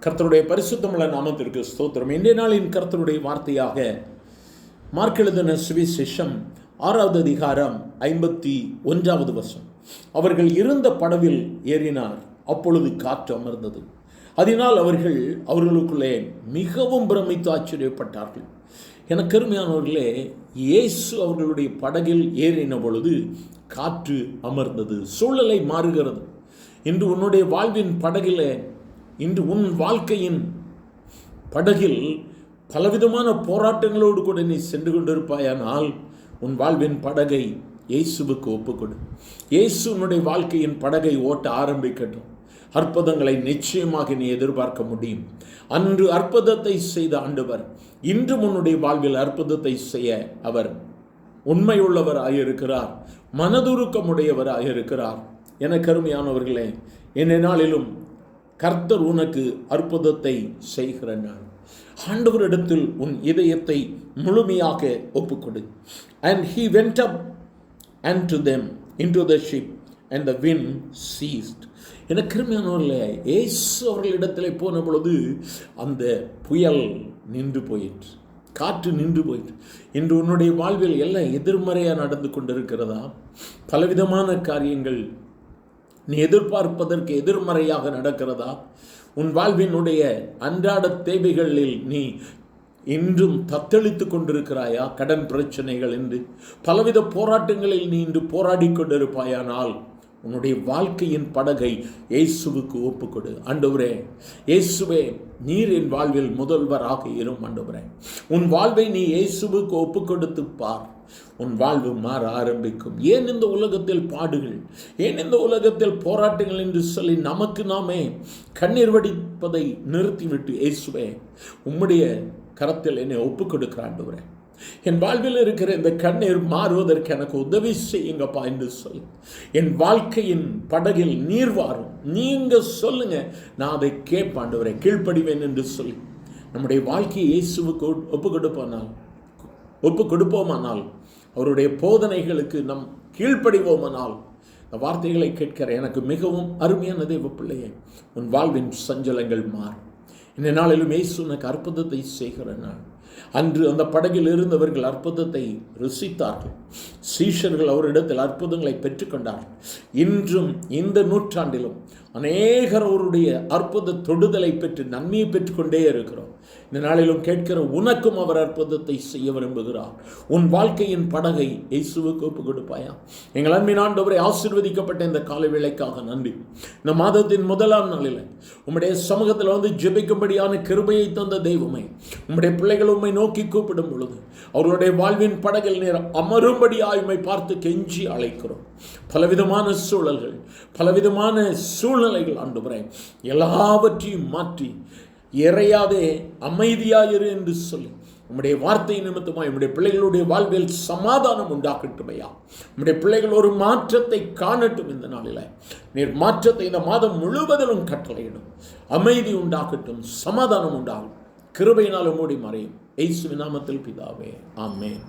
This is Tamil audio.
கர்த்தருடைய பரிசுத்தமுள்ள நாமத்திற்கு ஸ்தோத்திரம். இன்றைய நாளின் கர்த்தருடைய வார்த்தையாக மார்க் எழுதின சுவிசேஷம் 6வது அதிகாரம் 51வது வசனம். அவர்கள் இருந்த படவில் ஏறினார், அப்பொழுது காற்று அமர்ந்தது. அதனால் அவர்களுக்குள்ளே மிகவும் பிரமித்து ஆச்சரியப்பட்டார்கள். எனக்கு அருமையானவர்களே, இயேசு அவர்களுடைய படகில் ஏறின பொழுது காற்று அமர்ந்தது. சூழ்நிலை மாறுகிறது. இன்று உன்னுடைய வாழ்வின் படகிலே, இன்று உன் வாழ்க்கையின் படகில் பலவிதமான போராட்டங்களோடு கூட நீ சென்று கொண்டிருப்பாயானால் உன் வாழ்வின் படகை இயேசுவுக்கு ஒப்புக்கொடு. இயேசு உன்னுடைய வாழ்க்கையின் படகை ஓட்ட ஆரம்பிக்கட்டும். அற்புதங்களை நிச்சயமாக நீ எதிர்பார்க்க முடியும். அன்று அற்புதத்தை செய்த ஆண்டவர் இன்று உன்னுடைய வாழ்வில் அற்புதத்தை செய்ய அவர் உண்மையுள்ளவராயிருக்கிறார், மனதுருக்கமுடையவராயிருக்கிறார். என கருமையானவர்களே, என்ன நாளிலும் கர்த்தர் உனக்கு அற்புதத்தை செய்கிற நாள். ஆண்டவரிடத்தில் உன் இதயத்தை முழுமையாக ஒப்புக்கொடு. And he went up unto them into the ship and the wind ceased. என கிருமையானவர்களே, இயேசு அவர்களிடத்தில் போன பொழுது அந்த புயல் நின்று போயிற்று, காற்று நின்று போயிற்று. இன்று உன்னுடைய வாழ்வில் எல்லாம் எதிர்மறையாக நடந்து கொண்டிருக்கிறதா? பலவிதமான காரியங்கள் நீ எதிர்பார்ப்பதற்கு எதிர்மறையாக நடக்கிறதா? உன் வாழ்வினுடைய அன்றாட தேவைகளில் நீ இன்றும் தத்தளித்து கொண்டிருக்கிறாயா? கடன் பிரச்சனைகள் என்று பலவித போராட்டங்களில் நீ இன்று போராடி கொண்டிருப்பாயானால் உன்னுடைய வாழ்க்கையின் படகை இயேசுவுக்கு ஒப்புக்கொடு. ஆண்டவரே, இயேசுவே, நீர் என் வாழ்வில் முதல்வராக இரும். ஆண்டவரே, உன் வாழ்வை நீ இயேசுவுக்கு ஒப்புக்கொடுத்து பார். உன் வாழ்வு மாற ஆரம்பிக்கும். ஏன் இந்த உலகத்தில் பாடுகள், ஏன் இந்த உலகத்தில் போராட்டங்கள் என்று சொல்லி நமக்கு நாமே கண்ணீர் வடிப்பதை நிறுத்திவிட்டு, இயேசுவே, உம்முடைய கரத்தில் என்னை ஒப்புக்கொடுக்கிற ஆண்டவரே, என் வாழ்வில் இருக்கிற இந்த கண்ணீர் மாறுவதற்கு எனக்கு உதவி செய்யுங்கப்பா என்று சொல்லி என் வாழ்க்கையின் படகில் நீர் வாரும். நீங்க சொல்லுங்க, நான் அதை கேட்பாண்டவரை கீழ்ப்படிவேன் என்று சொல்லி நம்முடைய வாழ்க்கையை இயேசுவுக்கு ஒப்பு கொடுப்போமானால், அவருடைய போதனைகளுக்கு நம் கீழ்ப்படிவோமானால், இந்த வார்த்தைகளை கேட்கிற எனக்கு மிகவும் அருமையான தேவ பிள்ளையே, உன் வாழ்வின் சஞ்சலங்கள் மாறும். இந்த நாளிலும் இயேசு உனக்கு அற்புதத்தை செய்கிற நாள். அன்று அந்த படகில் இருந்தவர்கள் அற்புதத்தை ருசித்தார்கள். சீஷர்கள் அவரிடத்தில் அற்புதங்களை பெற்றுக்கொண்டார்கள். இன்றும் இந்த நூற்றாண்டிலும் அநேகர் அவருடைய அற்புத தொடுதலை பெற்று நன்மையை பெற்றுக்கொண்டே இருக்கிறோம். இந்த நாளிலும் கேட்கிற உனக்கும் அவர் அற்புதத்தை செய்ய விரும்புகிறார். உன் வாழ்க்கையின் படகை இயேசுவுக்கு ஒப்பு கொடுப்பாயா? எங்கள் அன்பின் ஆண்டவரை, ஆசீர்வதிக்கப்பட்ட இந்த காலை வேளைக்காக நன்றி. இந்த மாதத்தின் முதலாம் நாளில் உம்முடைய சமூகத்தில் வந்து ஜெபிக்கும்படியான கிருபையை தந்த தெய்வமே, உம்முடைய பிள்ளைகள் உம்மை நோக்கி கூப்பிடும் பொழுது அவர்களுடைய வாழ்வின் படகில் நீர் அமரும்படியாய் உம்மை பார்த்து கெஞ்சி அழைக்கிறோம். பலவிதமான சூழல்கள், பலவிதமான சூழ்நிலைகள் ஆண்டவரே, எல்லாவற்றையும் மாற்றி இறையாதே அமைதியாயிரு என்று சொல்லி உம்முடைய வார்த்தை நிமித்தமாய் உம்முடைய பிள்ளைகளுடைய வாழ்வில் சமாதானம் உண்டாக்கட்டுமையா. உம்முடைய பிள்ளைகள் ஒரு மாற்றத்தை காணட்டும். இந்த நாளில் நீர் மாற்றத்தை இந்த மாதம் முழுவதிலும் கட்டளையிடும். அமைதி உண்டாக்கட்டும், சமாதானம் உண்டாகும். கிருபையினால் மூடி மறையும். இயேசுவின் நாமத்தில் பிதாவே, ஆமென்.